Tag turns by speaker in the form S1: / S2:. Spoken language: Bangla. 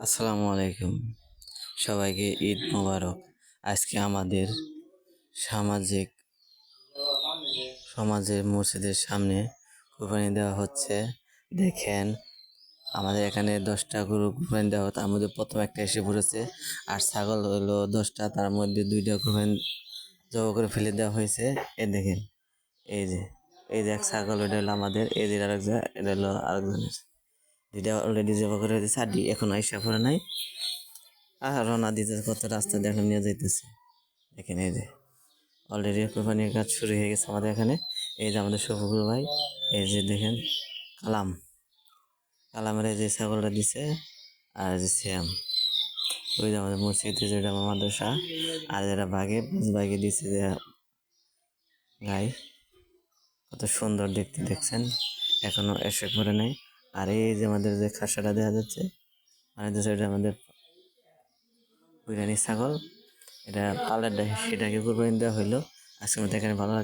S1: আসসালামু আলাইকুম, সবাইকে ঈদ মোবারক। আজকে আমাদের সামাজিক সমাজের মসজিদের সামনে কুরবানি দেওয়া হচ্ছে। দেখেন, আমাদের এখানে 10টা গরু কুরবানি দেওয়া হতো, তার মধ্যে প্রথম একটা এসে পড়েছে। আর ছাগল হলো 10টা, তার মধ্যে 2টা কুরবানি জবাই করে ফেলে দেওয়া হয়েছে। দেখেন, এই যে এই যে এক ছাগল, এটা হলো আমাদের, এই যে আরেকজন, এটা হলো আরেকজনের। যেটা অলরেডি জবাই করে হয়েছে, আর এখন আইসা পড়ে নাই। রওনা দিতে কত রাস্তা দেখেন নিয়ে যাইতেছে। দেখেন, এই যে অলরেডি কোরবানির কাজ শুরু হয়ে গেছে আমাদের এখানে। এই যে আমাদের শফিকুল ভাই, এই যে দেখেন কালাম, কালামের এই যে ছাগলটা দিছে। আর যে শ্যাম, ওই যে আমাদের মসজিদে যেটা আমার মাদ্রাসা, আর যেটা বাঘে দিছে যে গাই, কত সুন্দর দেখতে দেখছেন, এখনো এসে পড়ে নাই। আর এই যে আমাদের যে খাসাটা দেখা যাচ্ছে, মানে এটা আমাদের বিরিয়ানি ছাগল, এটা পালের সেটাকে কুরবানি দেওয়া হইলো। আজকে আমাদের এখানে ভালো লাগে।